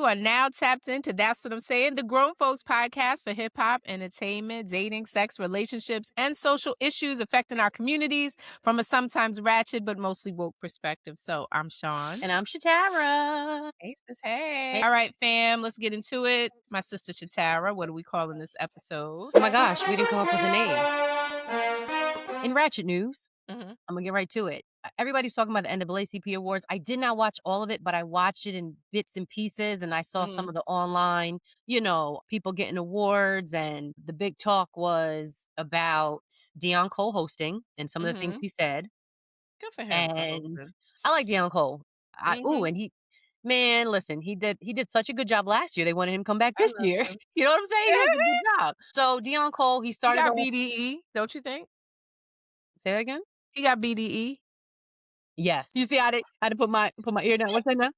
are now tapped into That's What I'm Saying, the grown folks podcast for hip hop, entertainment, dating, sex, relationships, and social issues affecting our communities from a sometimes ratchet but mostly woke perspective. So I'm Shaun. And I'm Shatara. Hey, sis, hey. All right, fam, let's get into it. My sister Shatara, what are we calling this episode? Oh my gosh, we didn't come up with a name. In Ratchet news, Mm-hmm. I'm going to get right to it. Everybody's talking about the NAACP Awards. I did not watch all of it, but I watched it in bits and pieces, and I saw some of the online, people getting awards, and the big talk was about Dion co-hosting and some of the things he said. Good for him. And I like Dion Cole. And listen, he did such a good job last year. They wanted him to come back this year. Him. You know what I'm saying? He did a good job. So Dion Cole, he He started got off. BDE, don't you think? Say that again? He got BDE. Yes. You see, I had to put my ear down. What's that now?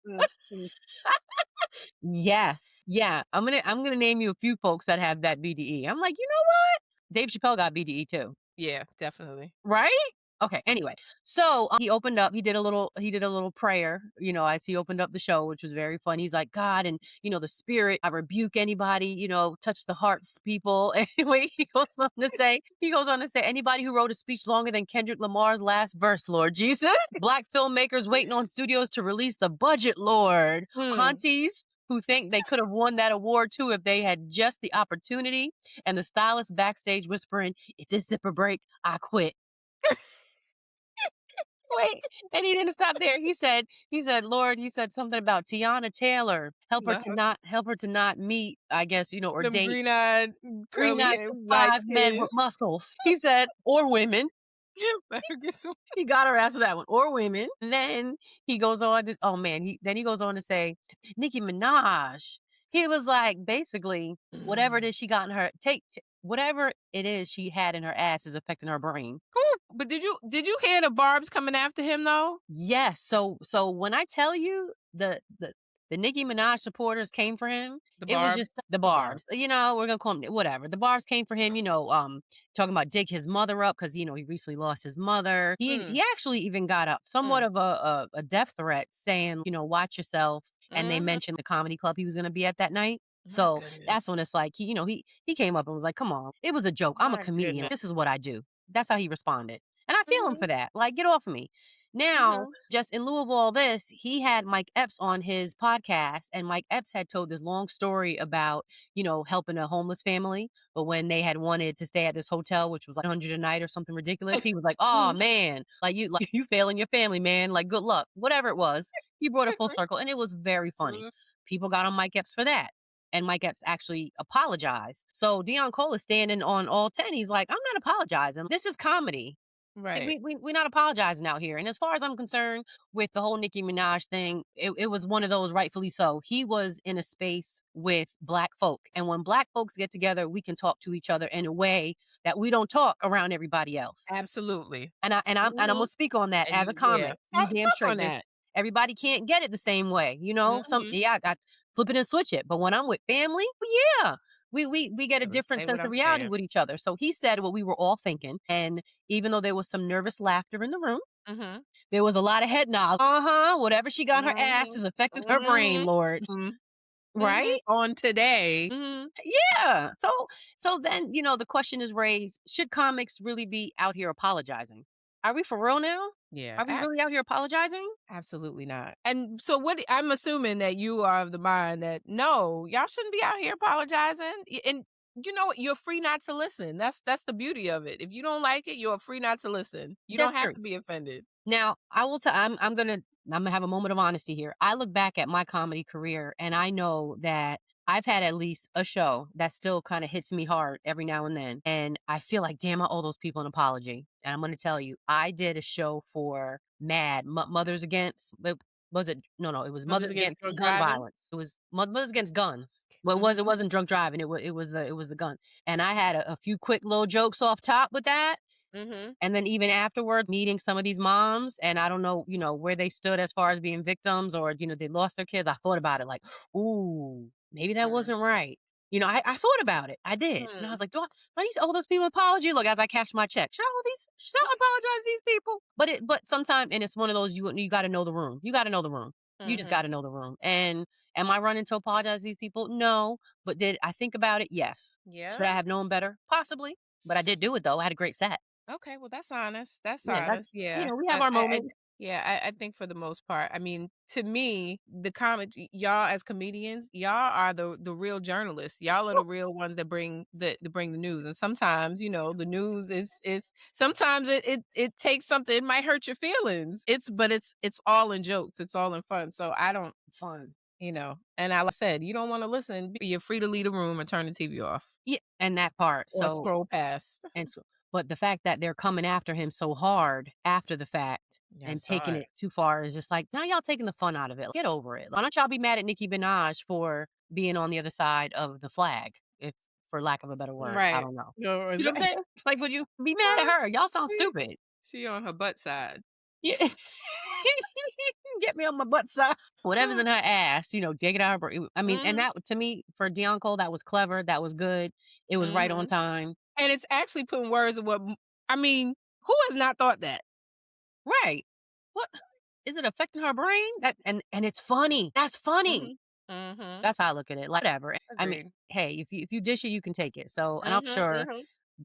Yes. Yeah. I'm gonna name you a few folks that have that BDE. I'm like, you know what? Dave Chappelle got BDE too. Yeah, definitely. Right? Okay. Anyway, so he opened up. He did a little prayer. As he opened up the show, which was very fun. He's like, God, and the Spirit. I rebuke anybody. Touch the hearts, people. Anyway, he goes on to say, anybody who wrote a speech longer than Kendrick Lamar's last verse, Lord Jesus. Black filmmakers waiting on studios to release the budget, Lord. Aunties who think they could have won that award too if they had just the opportunity, and the stylist backstage whispering, if this zipper break, I quit. Wait, and he didn't stop there. He said, Lord, he said something about Tiana Taylor. Help her to not meet, I guess, or them date green-eyed, curly-haired, 5 men with muscles. He said, or women. He got her ass with that one, or women. And then he goes on this. Oh man, he goes on to say, Nicki Minaj. He was like, basically, whatever it is she got in her whatever it is she had in her ass is affecting her brain. But did you hear the barbs coming after him though? Yes. So when I tell you the Nicki Minaj supporters came for him, was just the barbs. We're gonna call him whatever. The barbs came for him. Talking about dig his mother up because he recently lost his mother. He actually even got up somewhat of a death threat, saying watch yourself. And they mentioned the comedy club he was gonna be at that night. So that's when it's like he came up and was like, come on, it was a joke. I'm a comedian. This is what I do. That's how he responded. And I feel him for that. Like, get off of me. Now, just in lieu of all this, he had Mike Epps on his podcast, and Mike Epps had told this long story about, helping a homeless family. But when they had wanted to stay at this hotel, which was like 100 a night or something ridiculous, he was like, oh man, you failing your family, man. Like, good luck. Whatever it was. He brought it full circle, and it was very funny. People got on Mike Epps for that. And Mike Epps actually apologized. So Dion Cole is standing on all 10. He's like, I'm not apologizing. This is comedy. Right. We're not apologizing out here. And as far as I'm concerned with the whole Nicki Minaj thing, it was one of those, rightfully so. He was in a space with Black folk. And when Black folks get together, we can talk to each other in a way that we don't talk around everybody else. Absolutely. And I'm gonna speak on that as a comic. You damn straight that. Everybody can't get it the same way. I flip it and switch it. But when I'm with family, yeah. We get a different sense of reality with each other. So he said what we were all thinking. And even though there was some nervous laughter in the room, there was a lot of head nods. Whatever she got in her ass is affecting her brain, Lord. Right? On today. Yeah. So then, the question is raised, should comics really be out here apologizing? Are we for real now? Yeah. Are we really out here apologizing? Absolutely not. And so I'm assuming that you are of the mind that no, y'all shouldn't be out here apologizing. And you know what? You're free not to listen. That's the beauty of it. If you don't like it, you're free not to listen. You don't have to be offended. Now, I will tell I'm gonna have a moment of honesty here. I look back at my comedy career and I know that I've had at least a show that still kind of hits me hard every now and then. And I feel like, damn, I owe those people an apology. And I'm going to tell you, I did a show for MAD, Mothers Against, was it? No, it was Mothers Against Gun Violence. It was Mothers Against Guns. Well, it wasn't drunk driving. It was the gun. And I had a few quick little jokes off top with that. And then even afterwards, meeting some of these moms, and I don't know, where they stood as far as being victims or, they lost their kids. I thought about it like, ooh, maybe that wasn't right. I thought about it. I did. And I was like, do I need to owe those people an apology? Look, as I cash my check, should I apologize to these people? But sometimes, and it's one of those, you got to know the room. You got to know the room. You just gotta know the room. And am I running to apologize to these people? No. But did I think about it? Yes. Yeah. Should I have known better? Possibly. But I did do it though. I had a great set. Okay, well, that's honest. That's Yeah, honest. that's Yeah. we have our I moments. yeah, I think for the most part, I mean, to me, the comedy y'all as comedians, y'all are the real journalists. Y'all are the real ones that bring the news. And sometimes, the news is sometimes it takes something, it might hurt your feelings. It's all in jokes. It's all in fun. So I don't Fun. and I said, you don't want to listen, you're free to leave the room and turn the TV off. Yeah, and that part. Or So scroll past. and so but the fact that they're coming after him so hard after the fact Yeah, I and saw taking it. it too far is just like, now y'all taking the fun out of it. Get over it. Why don't y'all be mad at Nicki Minaj for being on the other side of the flag, if for lack of a better word? I Right. don't know. Or You is know what I'm saying? It's like, would you be mad at her? Y'all sound stupid. she on her butt side. Yeah. Get me on my butt side. Whatever's in her ass, dig it out. I mean, and that to me, for Dion Cole, that was clever. That was good. It was right on time. And it's actually putting words of I mean, who has not thought that? Right. What is it affecting her brain? That and it's funny. That's funny. That's how I look at it. Like, whatever. I mean, Agreed. hey, if you dish it, you can take it. So, and I'm sure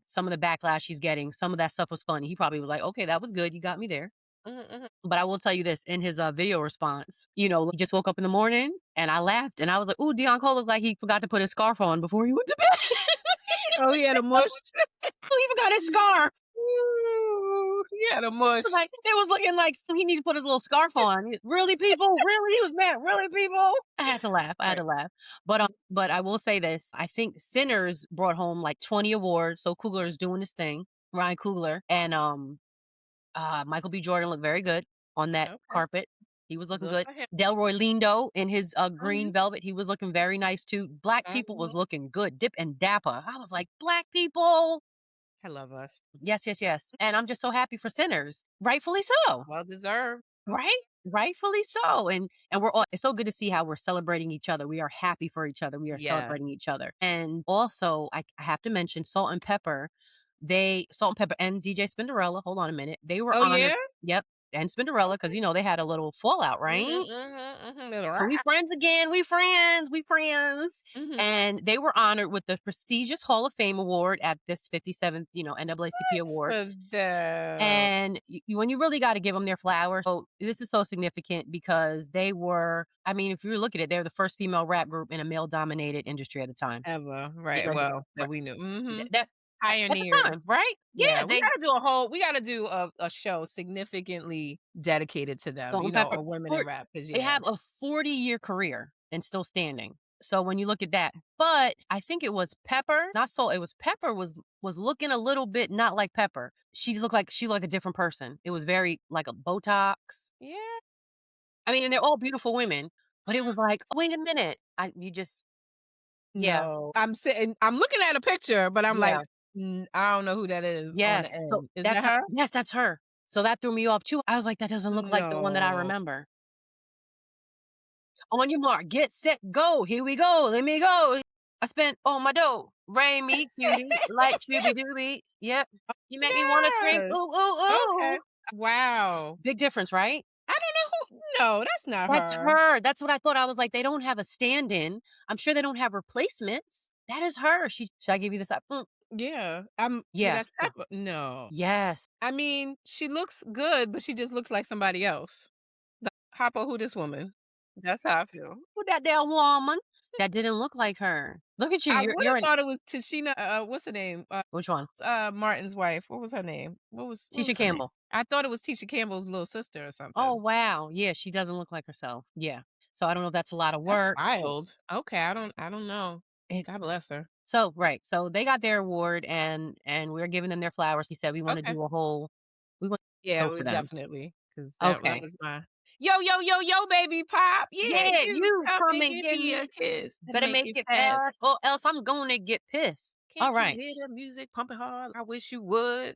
some of the backlash she's getting, some of that stuff was funny. He probably was like, okay, that was good. You got me there. But I will tell you this, in his video response, he just woke up in the morning and I laughed and I was like, ooh, Dion Cole looked like he forgot to put his scarf on before he went to bed. Oh, he had a mush. He forgot his scarf. Ooh, he had a mush. It was looking like he needed to put his little scarf on. Really, people? Really? He was mad. Really, people? I had to laugh. But I will say this. I think Sinners brought home like 20 awards. So Coogler is doing his thing. Ryan Coogler. And Michael B. Jordan looked very good on that carpet. He was looking good. Delroy Lindo in his green velvet. He was looking very nice too. Black people was looking good. Dip and dapper. I was like, Black people. I love us. Yes, yes, yes. And I'm just so happy for Sinners. Rightfully so. Well deserved. Right? Rightfully so. And we're all, it's so good to see how we're celebrating each other. We are happy for each other. We are celebrating each other. And also, I have to mention Salt and Pepper. Salt and Pepper and DJ Spinderella, hold on a minute. They were honored. Yeah? Yep. And Spinderella, because they had a little fallout, right? So we friends again. We friends. And they were honored with the prestigious Hall of Fame award at this 57th, NAACP award. And when you really got to give them their flowers. So this is so significant because they were, I mean, if you look at it, they're the first female rap group in a male-dominated industry at the time. Ever, right? Well, that we knew. That Pioneers, time, right? Yeah, we gotta do a show significantly dedicated to them, or women in rap. They have a 40-year career and still standing. So when you look at that, but I think it was Pepper, not Soul. It was Pepper was looking a little bit not like Pepper. She looked like a different person. It was very like a Botox. Yeah. I mean, and they're all beautiful women, but it was like, wait a minute, No, I'm looking at a picture, but I'm like, I don't know who that is. Yes. So is that her? Yes, that's her. So that threw me off too. I was like, that doesn't look like the one that I remember. On your mark, get set, go. Here we go. Let me go. I spent all my dough. Rain me, cutie, like chubby doobie. Yep. You make me want to scream. Ooh, ooh, ooh. Okay. Wow. Big difference, right? I don't know who. No, that's not her. That's her. That's what I thought. I was like, they don't have a stand-in. I'm sure they don't have replacements. That is her. Should I give you this up? Yeah. Yeah. That's Pepper. No. Yes. I mean, she looks good, but she just looks like somebody else. Hopper, who this woman? That's how I feel. Who that damn woman? That didn't look like her. Look at you. I would have thought it was Tashina. What's her name? Which one? Martin's wife. What was her name? What was Tisha Campbell? I thought it was Tisha Campbell's little sister or something. Oh wow, yeah, she doesn't look like herself. Yeah, so I don't know if that's a lot of work. That's wild. Okay, I don't know. God bless her. So right, so they got their award and we're giving them their flowers. He said we want to do a whole. We want definitely because that was my. Yo, baby pop. Yeah, you come and give me a kiss. Better make it fast, or else I'm gonna get pissed. Can't all right. You hear the music pumping hard? I wish you would.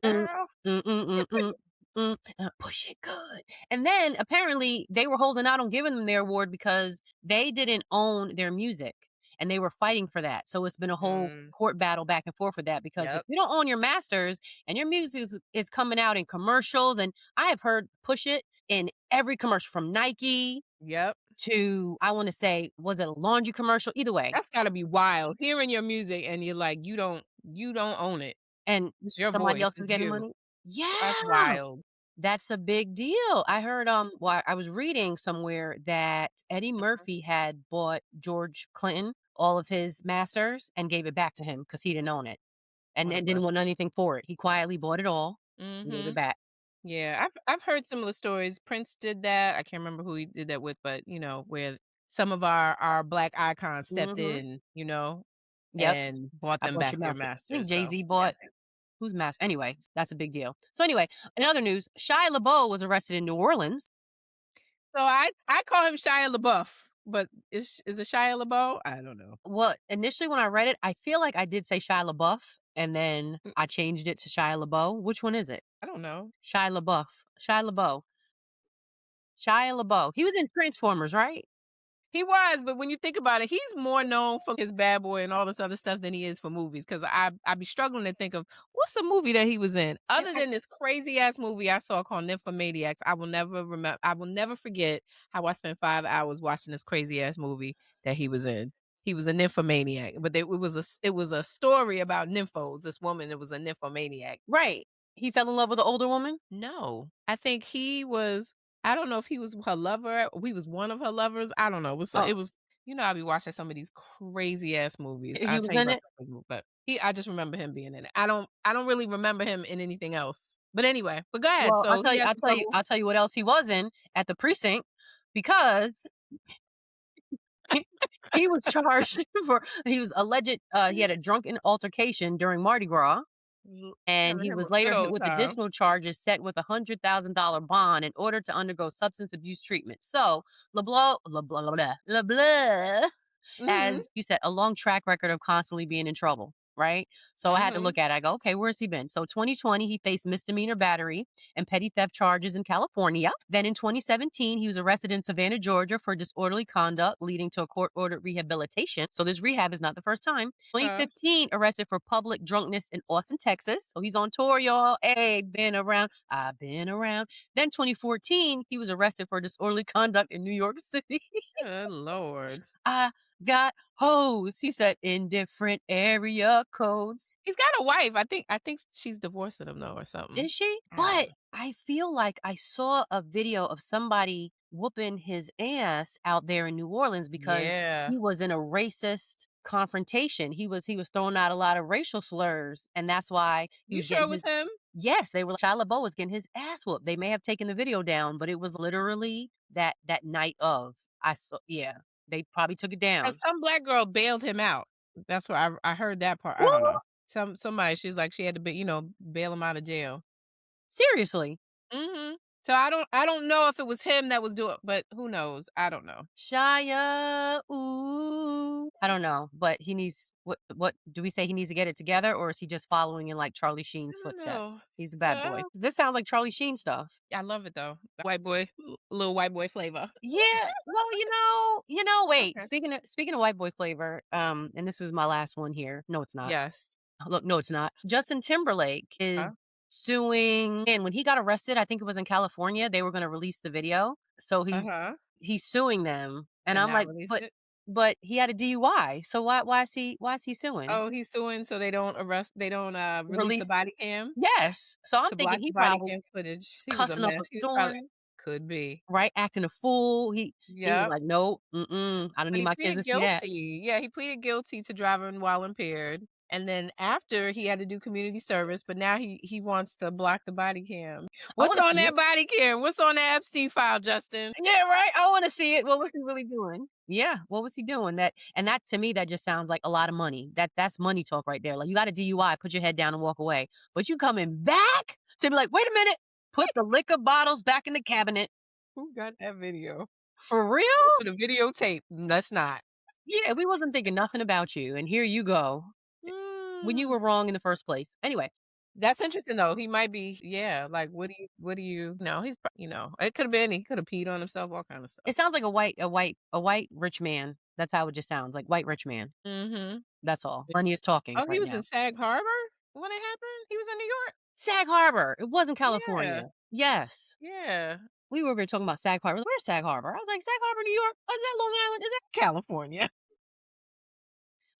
Push it good. And then apparently they were holding out on giving them their award because they didn't own their music. And they were fighting for that. So it's been a whole court battle back and forth for that because if you don't own your masters and your music is coming out in commercials, and I have heard Push It in every commercial from Nike. Yep. to, I want to say, was it a laundry commercial? Either way. That's gotta be wild. Hearing your music and you're like, you don't own it. And It's your somebody voice. else is It's getting you. money? Yeah. That's wild. That's a big deal. I heard, well, I was reading somewhere that Eddie Murphy had bought George Clinton all of his masters and gave it back to him because he didn't own it and didn't want anything for it. He quietly bought it all and gave it back. Yeah, I've heard similar stories. Prince did that. I can't remember who he did that with, but where some of our black icons stepped in, Yep. and bought I them bought back your their master. I think masters. So Jay-Z yeah. bought whose master? Anyway, that's a big deal. So anyway, in other news, Shia LaBeouf was arrested in New Orleans. So I call him Shia LaBeouf, but is it Shia LaBeouf? I don't know. Well, initially when I read it, I feel like I did say Shia LaBeouf, and then I changed it to Shia LaBeouf. Which one is it? I don't know. Shia LaBeouf. Shia LaBeouf. Shia LaBeouf. He was in Transformers, right? He was, but when you think about it, he's more known for his Bad Boy and all this other stuff than he is for movies. Because I be struggling to think of what's a movie that he was in other than this crazy ass movie I saw called Nymphomaniacs. I will never remember. I will never forget how I spent 5 hours watching this crazy ass movie that he was in. He was a nymphomaniac, but it was a story about nymphos. This woman, it was a nymphomaniac. Right. He fell in love with an older woman? No, I think he was. I don't know if he was her lover or he was one of her lovers. I don't know. Oh, It was I be watching some of these crazy ass movies. he I'll was tell you in about it? this crazy movie, but I just remember him being in it. I don't really remember him in anything else. But anyway, but go ahead. Well, So he has some trouble. I'll tell you what else he was in at the precinct because he was charged he was alleged, he had a drunken altercation during Mardi Gras. And Having he him was a good later hit old with time. additional charges set with a $100,000 bond in order to undergo substance abuse treatment. So, LeBlanc, Mhm. as you said, a long track record of constantly being in trouble, right? So I had to Mhm. look at it. I go, okay, where's he been? So 2020, he faced misdemeanor battery and petty theft charges in California. Then in 2017, he was arrested in Savannah, Georgia for disorderly conduct, leading to a court-ordered rehabilitation. So this rehab is not the first time. 2015, arrested for public drunkenness in Austin, Texas. So he's on tour, y'all. Hey, been around. I've been around. Then 2014, he was arrested for disorderly conduct in New York City. Good Lord. I got hoes, he said, in different area codes. He's got a wife. I think she's divorcing him though or something. Is she? I don't But know. I feel like I saw a video of somebody whooping his ass out there in New Orleans because Yeah. he was in a racist confrontation. He was throwing out a lot of racial slurs, and that's why he You was sure it getting was his. him? Yes, they were. Shia LaBeouf was getting his ass whooped. They may have taken the video down, but it was literally that night of. I saw. Yeah, they probably took it 'Cause down. some black girl bailed him out. That's what I heard that part. I don't know. What? Somebody, she's like, she had to be, bail him out of jail. Seriously. Mhm. So I don't know if it was him that was doing, but who knows? I don't know. Shia, ooh. I don't know, but he needs what do we say he needs to get it together, or is he just following in like Charlie I Sheen's don't know. footsteps? He's a bad boy. Uh, This sounds like Charlie Sheen stuff. I love it though. White boy, little white boy flavor. Yeah. Well, wait. Okay. Speaking of white boy flavor, and this is my last one here. No, it's not. Yes. Look, no, it's not. Justin Timberlake is Huh? suing, and when he got arrested, I think it was in California, they were going to release the video. So Uh-huh. he's suing them, and To I'm not like, release but it. he had a DUI, so why is he suing? Oh, he's suing so they don't release the Release body cam Yes. So I'm to thinking block he the body probably cam footage. He was a cussing up a mess. He was probably storm, could be. right? Acting a fool. He was Yep. like, nope, I don't But need he my kids pleaded to see that. guilty. Yeah, he pleaded guilty to driving while impaired. And then after he had to do community service, but now he wants to block the body cam. I What's want to on see that it. body cam? What's on that Epstein file, Justin? Yeah, right. I want to see it. What was he really doing? Yeah, what was he doing? That to me, that just sounds like a lot of money. That's money talk right there. Like you got a DUI, put your head down and walk away. But you coming back to be like, wait a minute, put the liquor bottles back in the cabinet. Who got that video? For real? For the videotape. Let's not. Yeah, we wasn't thinking nothing about you, and here you go. When you Mm. were wrong in the first place. Anyway, That's interesting though. He might be, yeah. Like, what do you? No, it could have been. He could have peed on himself, all kind of stuff. it sounds like a white rich man. That's how it just sounds like white rich man. Mm-hmm. That's all. Money is talking Oh, he right was in now. Sag Harbor when it happened. He was in New York. Sag Harbor. It wasn't Yeah, California. Yes. yeah. We were talking about Sag Harbor. Where's Sag Harbor? I was like, Sag Harbor, New York? Is that Long Island? Is that California?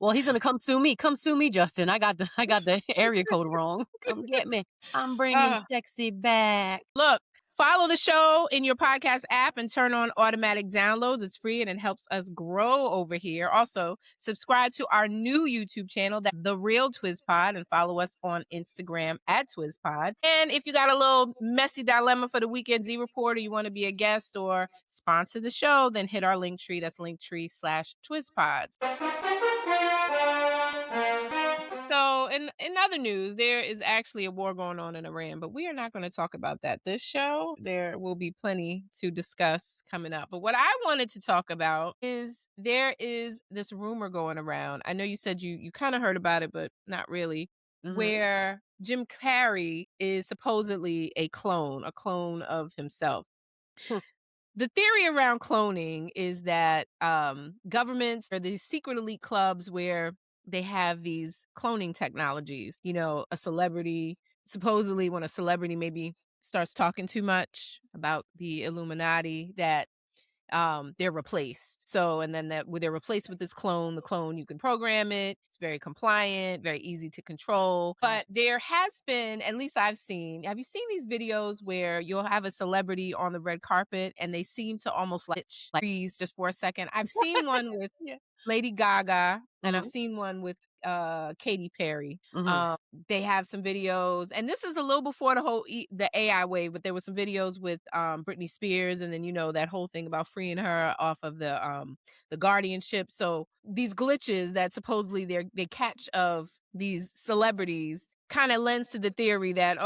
Well, he's gonna come sue me. Come sue me, Justin. I got the area code wrong. Come get me. I'm bringing sexy back. Look, follow the show in your podcast app and turn on automatic downloads. It's free and it helps us grow over here. Also, subscribe to our new YouTube channel, The Real TWISPOD, and follow us on Instagram at TWISPOD. And if you got a little messy dilemma for the Weekend Z Report, or you want to be a guest or sponsor the show, then hit our link tree. That's linktree/TWISPODs. So, in other news, there is actually a war going on in Iran, but we are not going to talk about that this show. There will be plenty to discuss coming up. But what I wanted to talk about is there is this rumor going around. I know you said you kind of heard about it, but not really, where Jim Carrey is supposedly a clone of himself. The theory around cloning is that governments or these secret elite clubs where they have these cloning technologies, a celebrity, supposedly when a celebrity maybe starts talking too much about the Illuminati, that they're replaced. So, and then they're replaced with this clone. The clone, you can program it. It's very compliant, very easy to control. But there has been, at least I've seen, have you seen these videos where you'll have a celebrity on the red carpet and they seem to almost like freeze just for a second? I've seen one with Lady Gaga, and I've seen one with Katy Perry. They have some videos, and this is a little before the AI wave, but there were some videos with Britney Spears, and then that whole thing about freeing her off of the guardianship. So these glitches that supposedly they catch of these celebrities kind of lends to the theory that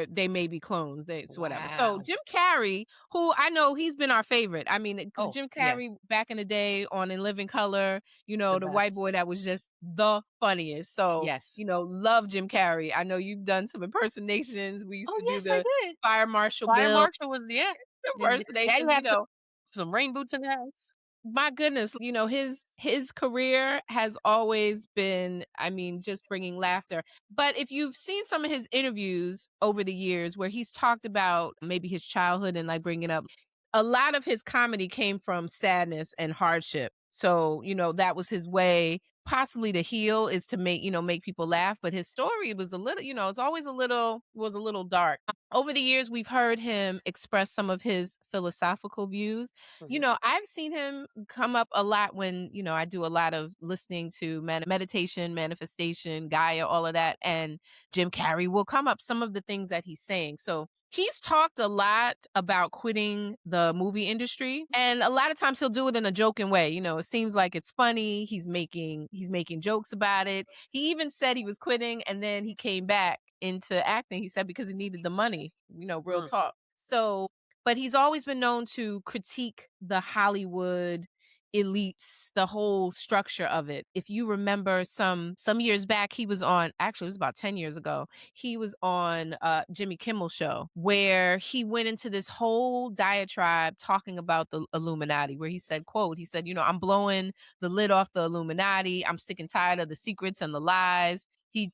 they may be clones. It's whatever. So Jim Carrey, who I know he's been our favorite. I mean, Jim Carrey back in the day on In Living Color, the white boy that was just the funniest. So love Jim Carrey. I know you've done some impersonations. We used to do the Fire Marshal Bill. Fire Marshal was impersonations. Some rain boots in the house. My goodness, his career has always been, just bringing laughter. But if you've seen some of his interviews over the years where he's talked about maybe his childhood and like bringing up, a lot of his comedy came from sadness and hardship. So, that was his way possibly to heal, is to make people laugh. But his story was a little, it's always was a little dark. Over the years, we've heard him express some of his philosophical views. I've seen him come up a lot when, I do a lot of listening to meditation, manifestation, Gaia, all of that. And Jim Carrey will come up, some of the things that he's saying. So he's talked a lot about quitting the movie industry, and a lot of times he'll do it in a joking way. It seems like it's funny. He's making jokes about it. He even said he was quitting, and then he came back into acting. He said because he needed the money, real talk. So, but he's always been known to critique the Hollywood elites, the whole structure of it. If you remember some years back, he was on, actually it was about 10 years ago, he was on Jimmy Kimmel's show, where he went into this whole diatribe talking about the Illuminati, where he said, quote, he said, I'm blowing the lid off the Illuminati. I'm sick and tired of the secrets and the lies.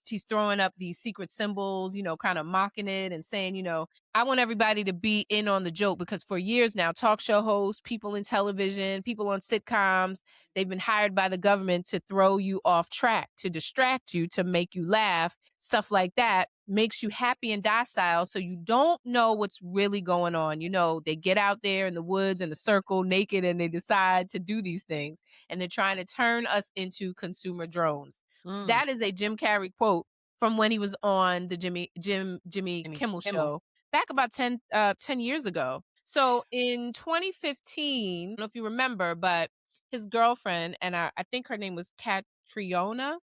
He's throwing up these secret symbols, kind of mocking it and saying, I want everybody to be in on the joke, because for years now, talk show hosts, people in television, people on sitcoms, they've been hired by the government to throw you off track, to distract you, to make you laugh. Stuff like that makes you happy and docile, so you don't know what's really going on. They get out there in the woods in a circle naked and they decide to do these things, and they're trying to turn us into consumer drones. That is a Jim Carrey quote from when he was on the Jimmy Kimmel show back about 10 years ago. So in 2015, I don't know if you remember, but his girlfriend, and I think her name was Catriona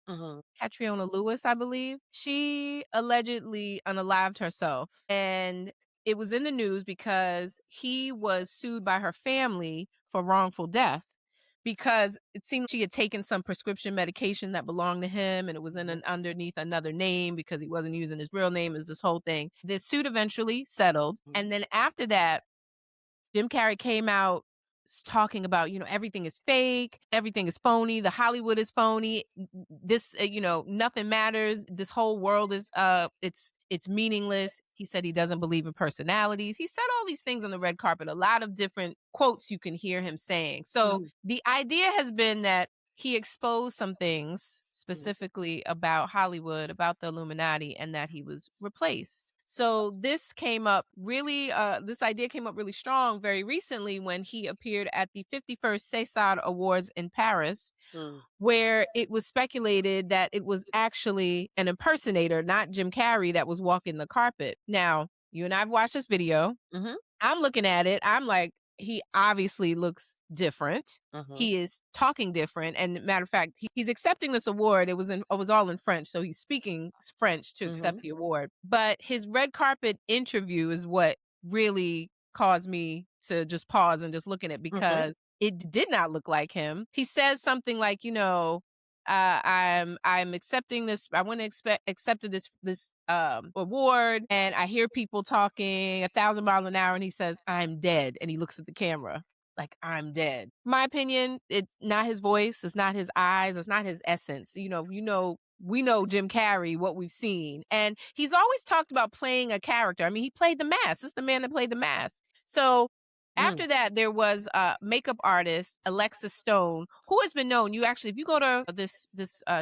Lewis, I believe, she allegedly unalived herself. And it was in the news because he was sued by her family for wrongful death, because it seemed she had taken some prescription medication that belonged to him, and it was underneath another name because he wasn't using his real name. Is this whole thing. This suit eventually settled. And then after that, Jim Carrey came out talking about, everything is fake, everything is phony, the Hollywood is phony, this, nothing matters, this whole world is, it's meaningless. He said he doesn't believe in personalities. He said all these things on the red carpet, a lot of different quotes you can hear him saying. So the idea has been that he exposed some things specifically about Hollywood, about the Illuminati, and that he was replaced. So this came up really, this idea came up really strong very recently when he appeared at the 51st CESAR Awards in Paris, where it was speculated that it was actually an impersonator, not Jim Carrey, that was walking the carpet. Now, you and I have watched this video. I'm looking at it. I'm like, he obviously looks different. He is talking different. And matter of fact, he's accepting this award. It was all in French. So he's speaking French to accept the award. But his red carpet interview is what really caused me to just pause and just look at it, because it did not look like him. He says something like, I'm accepting this. I want to accept this award, and I hear people talking 1,000 miles an hour, and he says, "I'm dead," and he looks at the camera like, "I'm dead." My opinion, it's not his voice, it's not his eyes, it's not his essence. We know Jim Carrey, what we've seen, and he's always talked about playing a character. I mean, he played The Mask. It's the man that played The Mask. So after that, there was a makeup artist, Alexis Stone, who has been known. If you go to this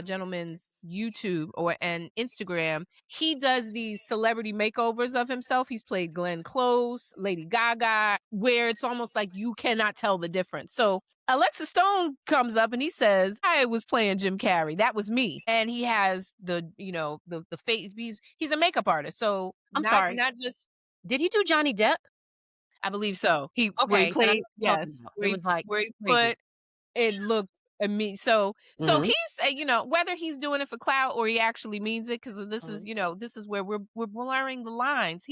gentleman's YouTube and Instagram, he does these celebrity makeovers of himself. He's played Glenn Close, Lady Gaga, where it's almost like you cannot tell the difference. So Alexis Stone comes up and he says, "I was playing Jim Carrey. That was me." And he has the face. He's a makeup artist. So I'm sorry. Not just. Did he do Johnny Depp? I believe so. Where he Okay, played, yes. It was like where he crazy. put, it looked amazing. So he's, whether he's doing it for clout or he actually means it, because this is, this is where we're blurring the lines.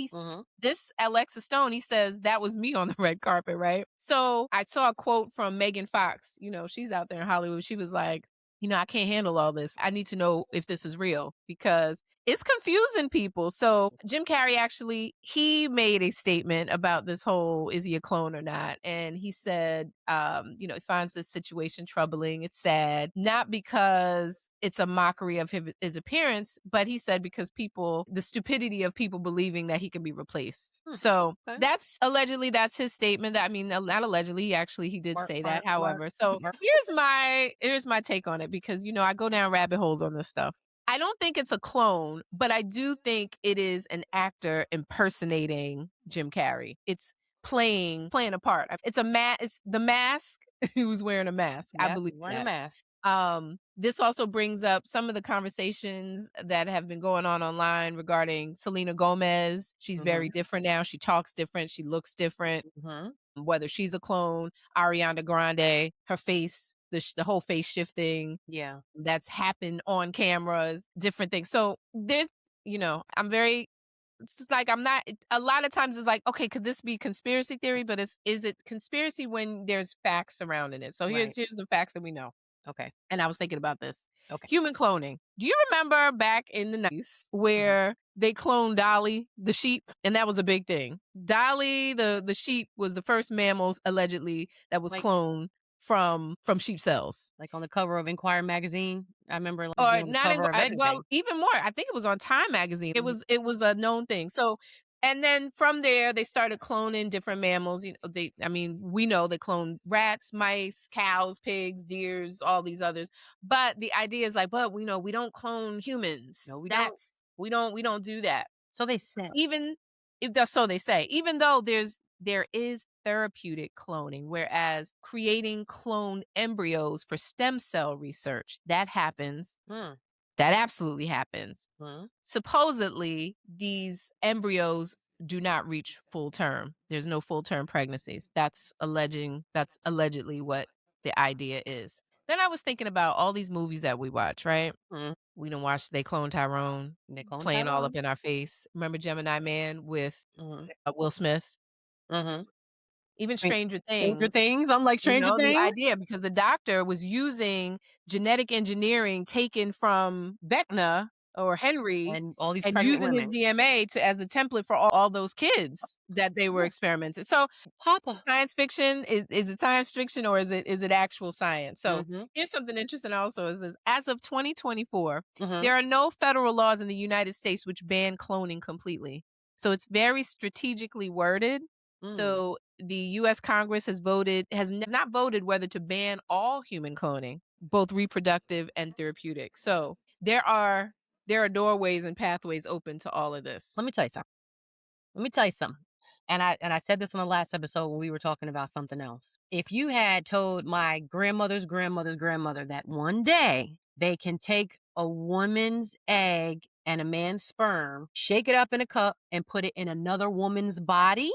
This Alexis Stone, he says, "That was me on the red carpet," right? So I saw a quote from Megan Fox. She's out there in Hollywood. She was like, "I can't handle all this. I need to know if this is real, because it's confusing people." So Jim Carrey he made a statement about this whole, is he a clone or not? And he said, he finds this situation troubling. It's sad, not because it's a mockery of his appearance, but he said because the stupidity of people believing that he can be replaced. So that's his statement. Not allegedly, he did say that. However, so here's my take on it, because I go down rabbit holes on this stuff. I don't think it's a clone, but I do think it is an actor impersonating Jim Carrey. It's playing a part. It's The Mask who's wearing a mask. Yes, I believe wearing a mask. This also brings up some of the conversations that have been going on online regarding Selena Gomez. She's very different now. She talks different. She looks different. Whether she's a clone, Ariana Grande, her face, the whole face shifting. Yeah. That's happened on cameras, different things. So there's, it's like, a lot of times it's like, okay, could this be conspiracy theory? But is it conspiracy when there's facts surrounding it? So here's the facts that we know. Okay. And I was thinking about this. Okay. Human cloning. Do you remember back in the 90s where they cloned Dolly, the sheep? And that was a big thing. Dolly, the sheep, was the first mammals, allegedly, that was cloned from sheep cells. Like on the cover of Inquirer magazine. I remember Or not well, even more. I think it was on Time magazine. It was a known thing. So, and then from there they started cloning different mammals. We know they clone rats, mice, cows, pigs, deers, all these others. But the idea is like, but we don't clone humans. No, we don't do that. So they say. So they say. Even though there is therapeutic cloning, whereas creating cloned embryos for stem cell research, that happens. That absolutely happens. Supposedly, these embryos do not reach full term. There's no full term pregnancies. That's allegedly what the idea is. Then I was thinking about all these movies that we watch, right? We done watched They Clone Tyrone, playing all up in our face. Remember Gemini Man with Will Smith? Even Stranger Things. I'm like, Stranger Things? The idea, because the doctor was using genetic engineering taken from Vecna or Henry and all these and pregnant using his women. DMA as the template for all those kids that they were experimenting. So Papa. science fiction is it science fiction or is it actual science? So Mhm. here's something interesting also is this, as of 2024, Mhm. there are no federal laws in the United States which ban cloning completely. So it's very strategically worded. Mm. So the US Congress has not voted whether to ban all human cloning, both reproductive and therapeutic. So there are doorways and pathways open to all of this. Let me tell you something. Let me tell you something. And I said this on the last episode when we were talking about something else. If you had told my grandmother's grandmother's grandmother that one day they can take a woman's egg and a man's sperm, shake it up in a cup, and put it in another woman's body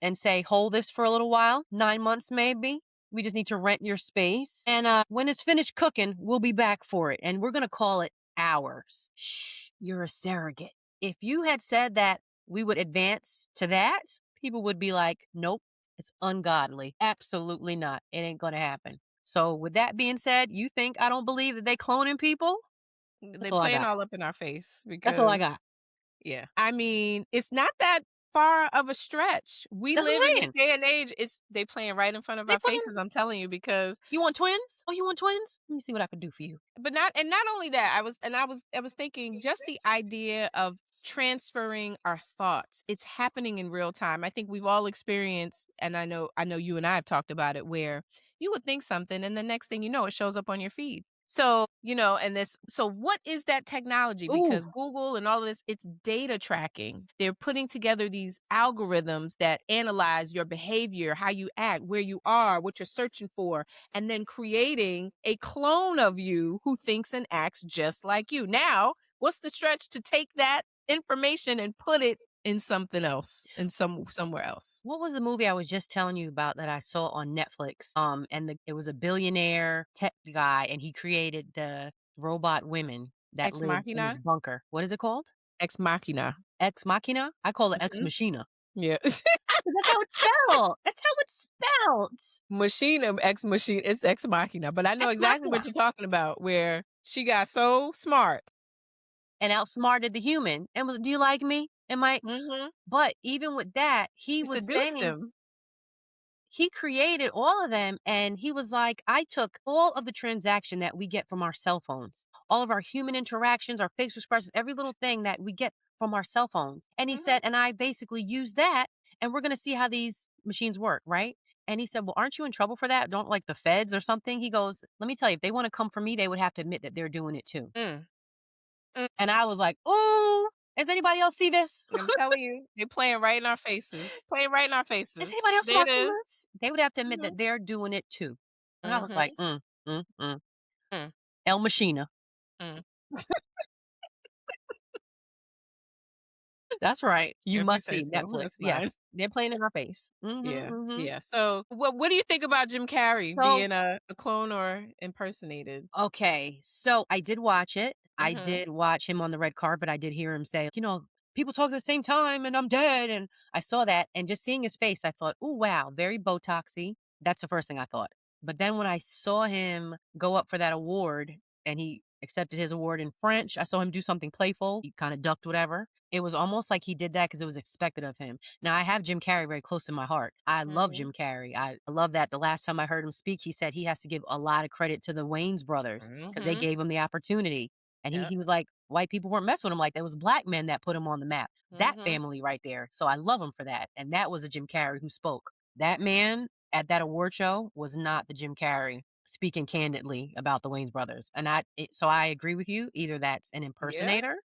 and say, hold this for a little while, 9 months maybe. We just need to rent your space. And when it's finished cooking, we'll be back for it. And we're going to call it ours. Shh, you're a surrogate. If you had said that we would advance to that, people would be like, nope, it's ungodly. Absolutely not. It ain't going to happen. So with that being said, you think I don't believe that they cloning people? That's They all I playing got. all up in our face That's all I because got. yeah. I mean, it's not that far of a stretch. We That's what live in I'm this saying. day and age. It's they playing right in front of They our playing. faces. I'm telling you because You want twins? Oh, you want twins? Let me see what I can do for you. but not only that, I was thinking just the idea of transferring our thoughts. It's happening in real time. I think we've all experienced and I know you and I have talked about it where you would think something and the next thing you know it shows up on your feed. So, so what is that technology? Ooh. Because Google and all of this, it's data tracking. They're putting together these algorithms that analyze your behavior, how you act, where you are, what you're searching for, and then creating a clone of you who thinks and acts just like you. Now, what's the stretch to take that information and put it in something else, in somewhere else? What was the movie I was just telling you about that I saw on Netflix? It was a billionaire tech guy, and he created the robot women that Ex lived in his Machina? bunker. What is it called? Ex Machina. Ex Machina? I call it Ex Mhm. Machina. Yeah. That's how it's spelled. That's how it's spelled. Machina, Ex Machina, it's Ex Machina, but I know Ex exactly Machina. what you're talking about, where she got so smart. And outsmarted the human and was, do you like me? Mhm. But even with that, he She was seduced saying him. he created all of them, and he was like, I took all of the transaction that we get from our cell phones, all of our human interactions, our facial expressions, every little thing that we get from our cell phones. And he Mhm. said, and I basically used that, and we're going to see how these machines work, right? And he said, well, aren't you in trouble for that? Don't like the feds or something? He goes, let me tell you, if they want to come for me, they would have to admit that they're doing it too. Mm. Mm. And I was like, ooh, does anybody else see this? I'm telling you, they playing right in our faces. Playing right in our Is faces. anybody else There it watching is. this? They would have to admit Mhm. that they're doing it too. And I was like, Mhm. mm. Mm. El Machina. Mm. That's right. You If you must say see so, Netflix. that's fine. Yes. They're playing in our face. Yeah, Mhm. yeah. So, what do you think about Jim Carrey So, being a clone or impersonated? okay. So I did watch it. I Mhm. did watch him on the red carpet. I did hear him say, people talk at the same time and I'm dead. And I saw that. And just seeing his face, I thought, oh, wow, very Botoxy. That's the first thing I thought. But then when I saw him go up for that award and he accepted his award in French, I saw him do something playful. He kind of ducked whatever. It was almost like he did that because it was expected of him. Now, I have Jim Carrey very close to my heart. I love Mhm. Jim Carrey. I love that the last time I heard him speak, he said he has to give a lot of credit to the Wayans brothers because they Mhm. gave him the opportunity. And he, Yep. he was like, white people weren't messing with him like that. It was black men that put him on the map. That Mhm. family right there. So I love him for that. And that was a Jim Carrey who spoke. That man at that award show was not the Jim Carrey speaking candidly about the Wayans brothers. So I agree with you. Either that's an Yeah. impersonator.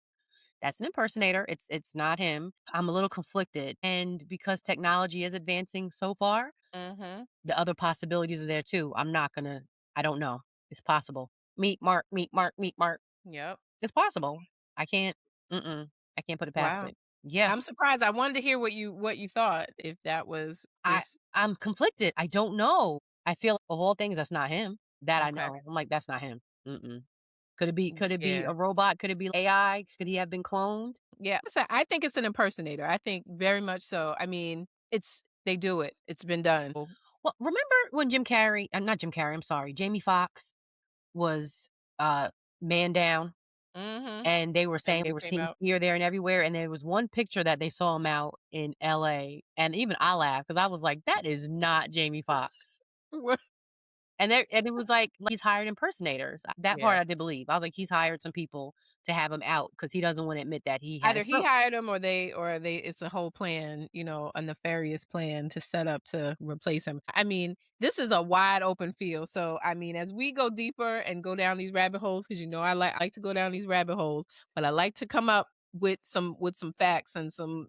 That's an impersonator. It's not him. I'm a little conflicted. And because technology is advancing so far, Mhm. the other possibilities are there too. I don't know. It's possible. Meet Mark, meet Mark, meet Mark. Yep. It's possible. I can't, I can't put it past Wow. it. Yeah. I'm surprised. I wanted to hear what you thought if that was I, just I'm conflicted. I don't know. I feel like of all things, that's not him. That I okay. know. I'm like, that's not him. Mm-mm. Could it be Yeah. a robot? Could it be AI? Could he have been cloned? Yeah. So I think it's an impersonator. I think very much so. I mean, they do it. It's been done. Well, remember when not Jim Carrey, I'm sorry, Jamie Foxx was, man down? And they were saying And they he were came seeing out. here, there, and everywhere. And there was one picture that they saw him out in LA. And even I laughed because I was like, that is not Jamie Foxx. What? And it was like he's hired impersonators. That Yeah. part I did believe. I was like, he's hired some people to have him out because he doesn't want to admit that he had a Either he stroke. hired him or they it's a whole plan, you know, a nefarious plan to set up to replace him. I mean, this is a wide open field. So, I mean, as we go deeper and go down these rabbit holes, because you know I like to go down these rabbit holes, but I like to come up with some facts and some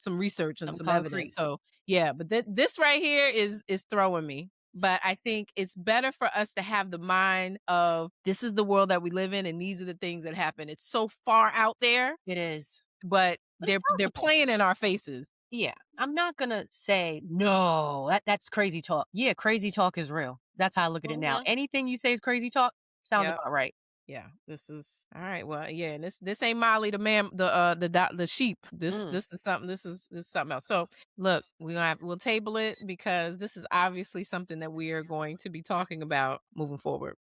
research and Something some evidence. concrete. So, yeah, but this right here is throwing me. But I think it's better for us to have the mind of this is the world that we live in and these are the things that happen. It's so far out there, It is. but But it's they're possible. playing in our faces. Yeah. I'm not gonna say no. That's crazy talk. Yeah, crazy talk is real. That's how I look at it now. Mhm. Anything you say is crazy talk sounds Yep. about right. Yeah. This is all right. Well, yeah, and this ain't Molly the sheep. Mm. This is something. This is something else. So look, we'll table it because this is obviously something that we are going to be talking about moving forward.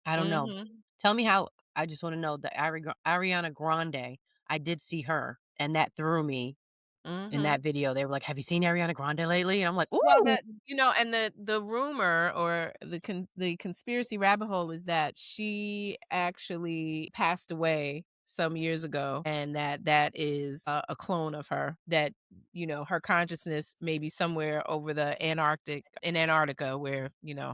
I don't know. Mhm. Tell me how. I just want to know the Ariana Grande. I did see her, and that threw me in Mhm. that video. They were like, "Have you seen Ariana Grande lately?" And I'm like, Well, "Ooh." and the rumor or the conspiracy rabbit hole is that she actually passed away some years ago, and that is a clone of her. That her consciousness may be somewhere over the Antarctica, where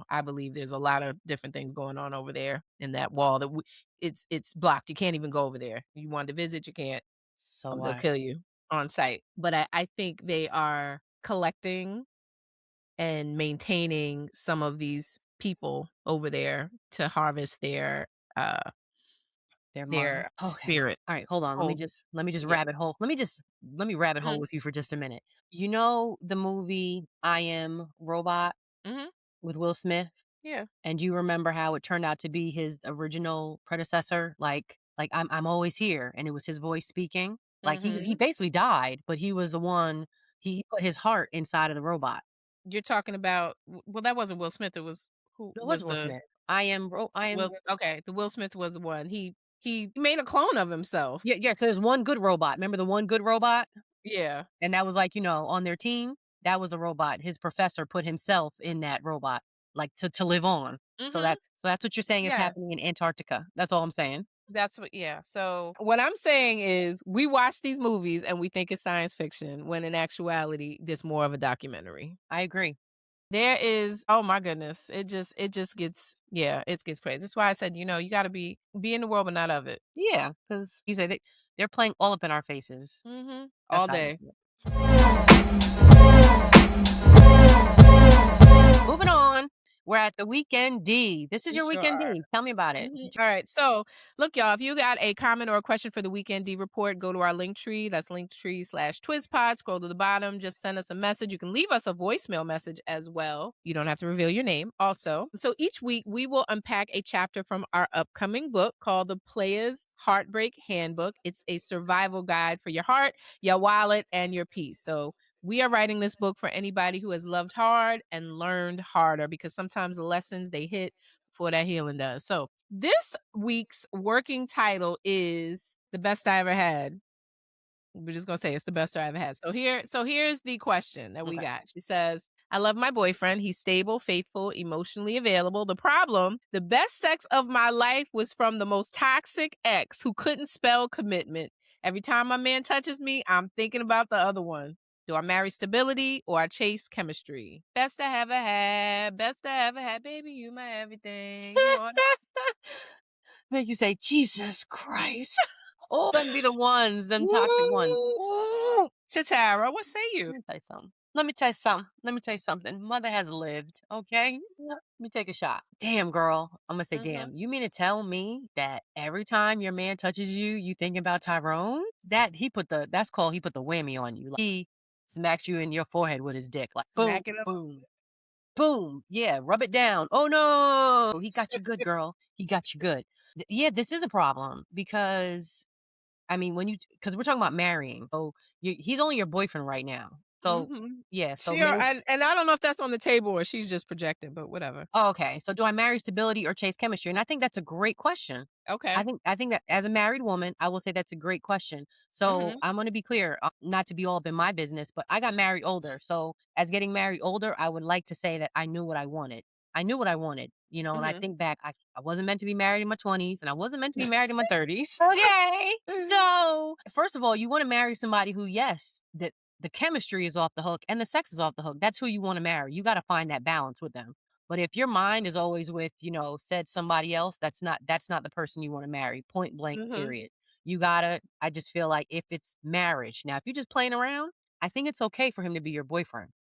I believe there's a lot of different things going on over there in that wall. It's blocked. You can't even go over there. You want to visit, you can't. So They'll why? kill you on site. But I think they are collecting and maintaining some of these people over there to harvest uh Their mind. their Okay. spirit. All right. Hold on. Oh, Let me just yeah. rabbit hole. Let me rabbit hole Mm, with you for just a minute. You know the movie I Am Robot mhm, with Will Smith? yeah. And you remember how it turned out to be his original predecessor? Like I'm always here, and it was his voice speaking. Like he Mhm. basically died, but he was the one. He put his heart inside of the robot. You're talking about well, that wasn't Will Smith, it was who It was was Will the Smith. I am. Okay, the Will Smith was the one. He made a clone of himself. Yeah, yeah. So there's one good robot. Remember the one good robot? Yeah. And that was like, on their team, that was a robot. His professor put himself in that robot, like to live on. So Mhm. that's what you're saying is Yes. happening in Antarctica. That's all I'm saying. That's what yeah. So what I'm saying is we watch these movies and we think it's science fiction when in actuality there's more of a documentary. I agree. There is oh my goodness. It just gets yeah, it gets crazy. That's why I said, you gotta be in the world but not of it. Yeah, because you say they're playing all up in our faces. That's All how I look day. at it. Moving on. We're at the weekend D. This is We your sure weekend are. D. Tell me about it. All right. So, look, y'all, if you got a comment or a question for the Weekend D report, go to our link tree. That's linktree/TWISPOD. Scroll to the bottom. Just send us a message. You can leave us a voicemail message as well. You don't have to reveal your name also. So, each week we will unpack a chapter from our upcoming book called The Player's Heartbreak Handbook. It's a survival guide for your heart, your wallet, and your peace. So, we are writing this book for anybody who has loved hard and learned harder because sometimes the lessons they hit before that healing does. So this week's working title is The Best I Ever Had. We're just gonna say it's the best I ever had. Here's the question that we Okay. got. She says, I love my boyfriend. He's stable, faithful, emotionally available. The problem, the best sex of my life was from the most toxic ex who couldn't spell commitment. Every time my man touches me, I'm thinking about the other one. Do I marry stability or I chase chemistry? Best I ever had, best I ever had, baby, you my everything. You are Make you say, Jesus Christ. Oh, them be the ones, them toxic ones. Woo! Shatara, what say you? Let me tell you something. Let me tell you something. Let me tell you something. Mother has lived, okay? Let me take a shot. Damn, girl. I'm gonna say, Mhm. damn. You mean to tell me that every time your man touches you, you think about Tyrone? That's called he put the whammy on you. Like, he smacked you in your forehead with his dick. Like boom, Smack it up. boom, boom. Yeah, rub it down. Oh no. He got you good, girl. He got you good. Yeah, this is a problem because I mean, because we're talking about marrying. So he's only your boyfriend right now. So, yeah, so Sure, maybe. and I don't know if that's on the table or she's just projecting, but whatever. Oh, okay. So do I marry stability or chase chemistry? And I think that's a great question. Okay. I think that as a married woman, I will say that's a great question. So Mhm. I'm going to be clear, not to be all up in my business, but I got married older. So as getting married older, I would like to say that I knew what I wanted. I knew what I wanted, you know, and I Mhm. think back, I wasn't meant to be married in my 20s and I wasn't meant to be married in my 30s. Okay. So first of all, you want to marry somebody who, yes, that the chemistry is off the hook and the sex is off the hook. That's who you want to marry. You got to find that balance with them. But if your mind is always with, you know, said somebody else, that's not the person you want to marry. Point blank, Mhm. period. You gotta, I just feel like if it's marriage, now if you're just playing around, I think it's okay for him to be your boyfriend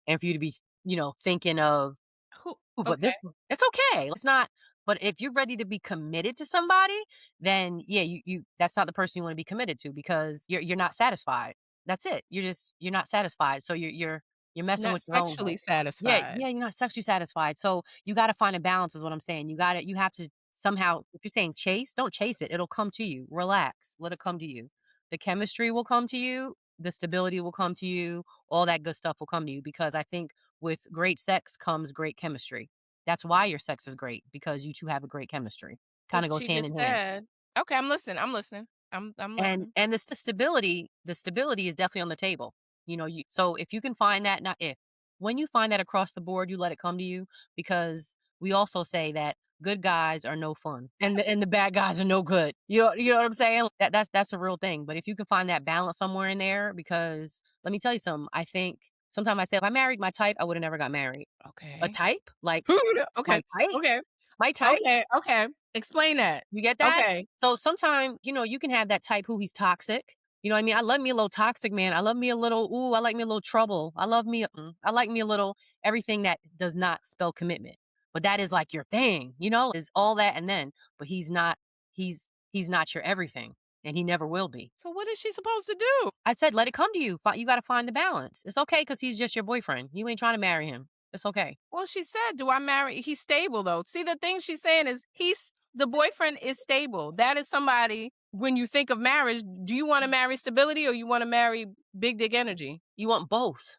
and for you to be, you know, thinking of, Who "Ooh, but okay. this it's okay. It's not, but if you're ready to be committed to somebody, then yeah, you that's not the person you want to be committed to because you're not satisfied. That's it. You're not satisfied. So you're messing Not with your own sexually yeah, satisfied. yeah, you're not sexually satisfied. So you got to find a balance is what I'm saying. You have to somehow if you're saying chase, don't chase it. It'll come to you. Relax. Let it come to you. The chemistry will come to you, the stability will come to you, all that good stuff will come to you because I think with great sex comes great chemistry. That's why your sex is great because you two have a great chemistry. Kind What of goes she hand just in hand. said. Okay, I'm listening. I'm listening. I'm listening. And the stability is definitely on the table. You know, you so if you can find that, not if, when you find that across the board, you let it come to you because we also say that good guys are no fun and the bad guys are no good. You know what I'm saying? That's a real thing. But if you can find that balance somewhere in there, because let me tell you something, I think sometimes I say if I married my type, I would have never got married. A Okay. type? Like Okay. my type? Okay. My type? Okay. Okay. Explain that. You get that? Okay. So sometimes, you know, you can have that type who he's toxic. You know what I mean? I love me a little toxic man. I love me a little, ooh, I like me a little trouble. I like me a little everything that does not spell commitment. But that is like your thing, you know, is all that and then, but he's not your everything and he never will be. So what is she supposed to do? I said, let it come to you. You got to find the balance. It's okay because he's just your boyfriend. You ain't trying to marry him. It's okay. Well, she said, "Do I marry?" He's stable though. See, the thing she's saying is he's the boyfriend is stable. That is somebody. When you think of marriage, do you want to marry stability or you want to marry big dick energy? You want both.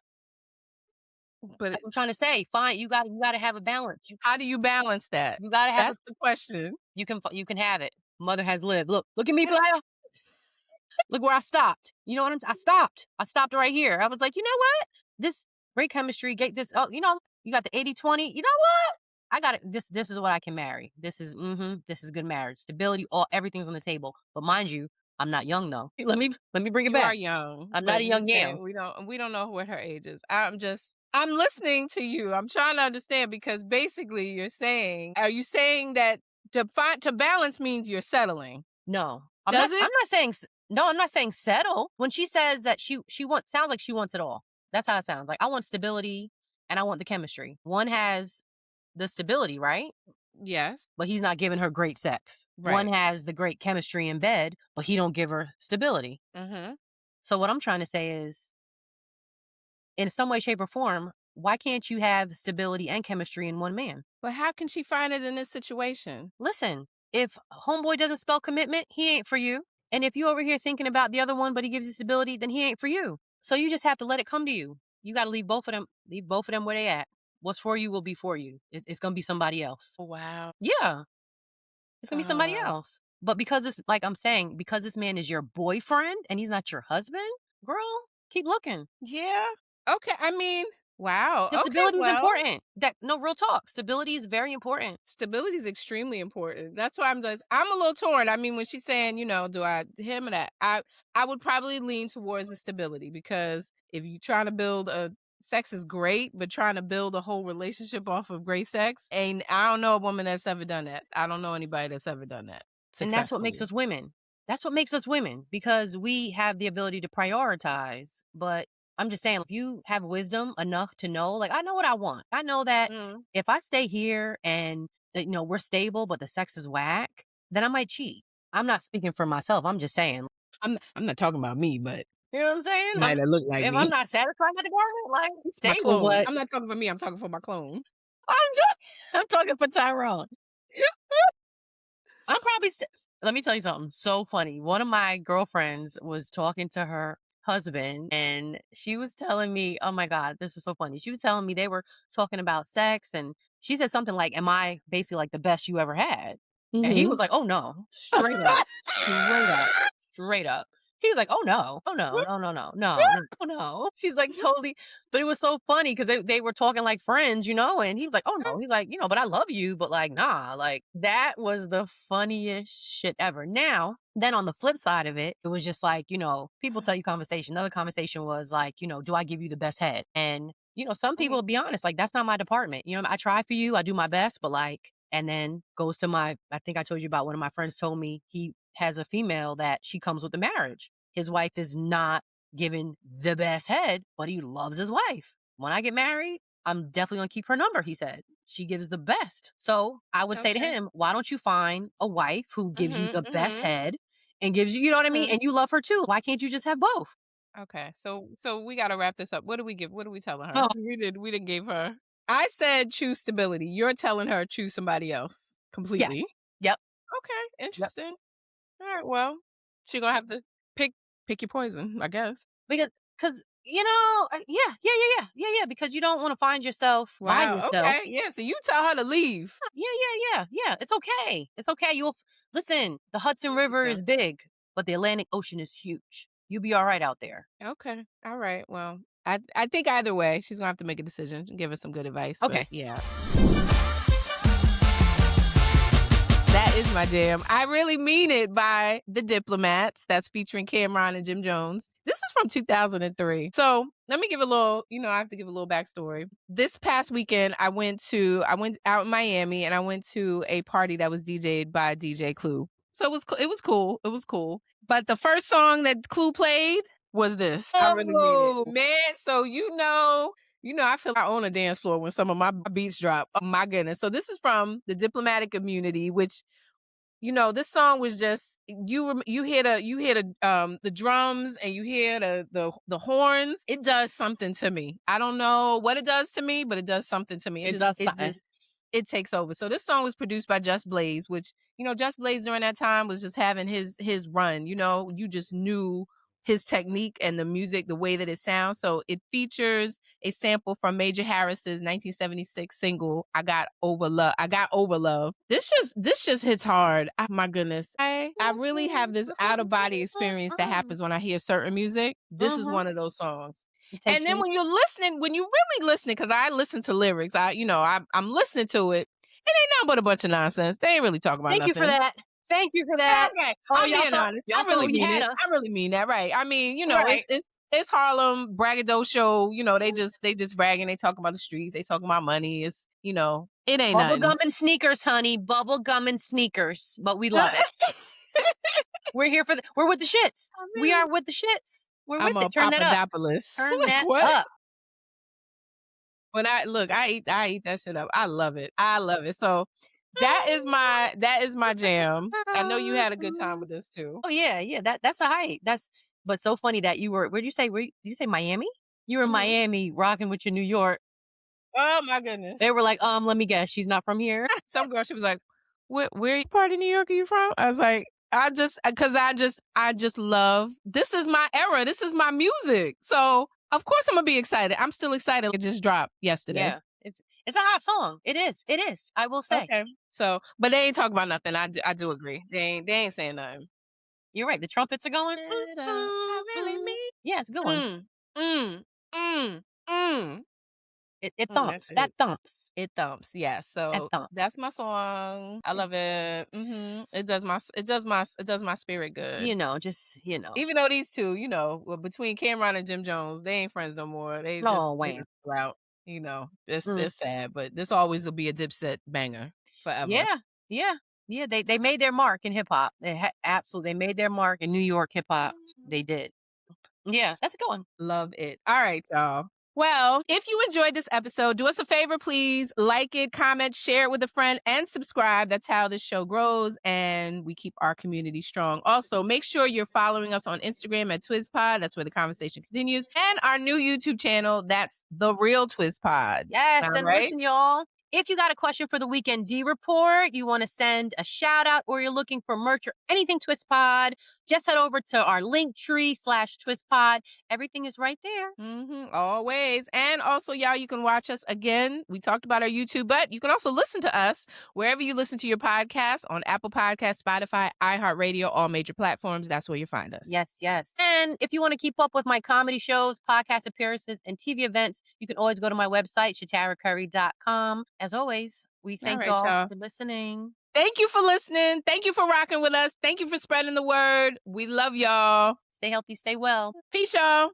But That's what I'm trying to say. Fine. You got to have a balance. how do you balance that? You gotta have a That's the question. you can have it. Mother has lived. Look at me, player. Look where I stopped. You know what I stopped. I stopped right here. I was like, you know what? This great chemistry, get this. Oh, you know, you got the 80-20. You know what? I got it. This is what I can marry. This is good marriage. Stability, all everything's on the table. But mind you, I'm not young though. Let me bring it You are back. young, I'm not but a you young yam. saying we don't know what her age is. I'm listening to you. I'm trying to understand because basically you're saying, are you saying that to balance means you're settling? No. Does I'm it? not saying no, I'm not saying settle. When she says that she wants sounds like she wants it all. That's how it sounds. Like I want stability and I want the chemistry. One has the stability, right? Yes. But he's not giving her great sex. One Right. has the great chemistry in bed, but he don't give her stability. Mhm. So what I'm trying to say is in some way shape or form, why can't you have stability and chemistry in one man? But how can she find it in this situation? Listen, if homeboy doesn't spell commitment, he ain't for you. And if you over here thinking about the other one, but he gives you stability, then he ain't for you. So you just have to let it come to you. You got to leave both of them where they at. What's for you will be for you. It's going to be somebody else. Wow. Yeah, it's going to be somebody Uh, else. But because it's like I'm saying, because this man is your boyfriend and he's not your husband, girl, keep looking. yeah. Okay. I mean, wow. The Okay. stability is Well, important. That no real talk. Stability is very important. stability is extremely important. That's why I'm a little torn. I mean, when she's saying, do I him or that? I would probably lean towards the stability because if you're trying to build a sex is great, but trying to build a whole relationship off of great sex, and I don't know a woman that's ever done that. I don't know anybody that's ever done that And that's what makes successfully. us women. That's what makes us women because we have the ability to prioritize. But I'm just saying, if you have wisdom enough to know, like, I know what I want. I know that Mm. if I stay here and, you know, we're stable, but the sex is whack, then I might cheat. I'm not speaking for myself. I'm just saying, I'm not talking about me, but you know what I'm saying? somebody that look like If me. I'm not satisfied with the garment, like, My stable, clone. but I'm not talking for me. I'm talking for my clone. I'm, I'm talking for Tyrone. I'm probably let me tell you something so funny. One of my girlfriends was talking to her husband, and she was telling me, oh my God, this was so funny. She was telling me they were talking about sex, and she said something like, am I basically like the best you ever had? And he was like, oh no, straight up, straight up, straight up. He was like, oh no, oh no, no, no, no, no, no, oh no. She's like totally, but it was so funny because they were talking like friends, and he was like, oh no, he's like, but I love you, but like, nah, like that was the funniest shit ever. Now, then on the flip side of it, it was just like, people tell you conversation. Another conversation was like, do I give you the best head? And, some people be honest, like that's not my department. I try for you, I do my best, but like, and then goes to I think I told you about one of my friends told me he has a female that she comes with the marriage. His wife is not giving the best head, but he loves his wife. When I get married, I'm definitely going to keep her number, he said. She gives the best. So I would say to him, why don't you find a wife who gives you the best head and gives you, you know what I mean? And you love her too. Why can't you just have both? Okay. So we got to wrap this up. What do we give? What are we telling her? Oh. We didn't give her. I said choose stability. You're telling her choose somebody else completely. Yes. Yep. Okay. Interesting. Yep. All right. Well, she's going to have to pick your poison, I guess. Because yeah. Because you don't want to find yourself by yourself. Okay. Yeah. So you tell her to leave. Yeah. It's okay. It's okay. Listen. The Hudson River is big, but the Atlantic Ocean is huge. You'll be all right out there. Okay. All right. Well, I think either way, she's gonna have to make a decision and give us some good advice. Okay. Yeah. That is my jam. I Really Mean It by The Diplomats. That's featuring Cameron and Jim Jones. This is from 2003. So let me give a little, I have to give a little backstory. This past weekend, I went out in Miami and I went to a party that was DJ'd by DJ Clue. So it was cool. It was cool. But the first song that Clue played was this. I Really Mean It. Man, so I feel like I own a dance floor when some of my beats drop. Oh my goodness. So this is from the Diplomatic Immunity, which, this song was just, you hear the drums and you hear the horns. It does something to me. I don't know what it does to me, but it does something to me. It takes over. So this song was produced by Just Blaze, which, Just Blaze during that time was just having his run. You just knew his technique and the music, the way that it sounds. So it features a sample from Major Harris's 1976 single, I Got Over Love. This just hits hard. Oh, my goodness. I really have this out of body experience that happens when I hear certain music. This is one of those songs. And then when you really listening, because I listen to lyrics, I'm listening to it. It ain't nothing but a bunch of nonsense. They ain't really talking about nothing. Thank you for that. Okay. I'm being honest. I really mean that. Right. I mean, right. It's Harlem braggadocio. They just bragging. They talking about the streets. They talking about money. It's, it ain't nothing. Bubblegum and sneakers, honey. Bubblegum and sneakers. But we love it. We're here we're with the shits. We are with the shits. We're with it. Turn that up. Turn that up. When I eat that shit up. I love it. So that is my jam. I know you had a good time with this too. Oh yeah. That's a height. But so funny that you were. Where'd you say? Did you say Miami? You were in Miami rocking with your New York. Oh my goodness. They were like, let me guess, she's not from here. Some girl, she was like, where part of New York are you from? I was like, I just love. This is my era. This is my music. So of course I'm gonna be excited. I'm still excited. It just dropped yesterday. Yeah. It's a hot song. It is. I will say. Okay. So, but they ain't talking about nothing. I do agree. They ain't saying nothing. You're right. The trumpets are going. I really mean. Yeah, it's a good one. It thumps. That thumps. It thumps. Yeah. So that's my song. I love it. It does my spirit good. Even though these two, between Cameron and Jim Jones, they ain't friends no more. They just out. It's sad, but this always will be a Dipset banger forever. Yeah. They made their mark in hip hop. Absolutely, they made their mark in New York hip hop. They did. Yeah, that's a good one. Love it. All right, y'all. Well, if you enjoyed this episode, do us a favor, please. Like it, comment, share it with a friend, and subscribe. That's how this show grows, and we keep our community strong. Also, make sure you're following us on Instagram at TWISPOD. That's where the conversation continues. And our new YouTube channel, that's The Real TWISPOD. Yes, and listen, y'all. If you got a question for the Weekend D Report, you want to send a shout out, or you're looking for merch or anything TWISPOD, just head over to our Linktree/TWISPOD. Everything is right there. Always. And also, y'all, you can watch us again. We talked about our YouTube, but you can also listen to us wherever you listen to your podcasts, on Apple Podcasts, Spotify, iHeartRadio, all major platforms. That's where you find us. Yes, yes. And if you want to keep up with my comedy shows, podcast appearances, and TV events, you can always go to my website, ShataraCurry.com. As always, we thank you all for listening. Thank you for listening. Thank you for rocking with us. Thank you for spreading the word. We love y'all. Stay healthy, stay well. Peace, y'all.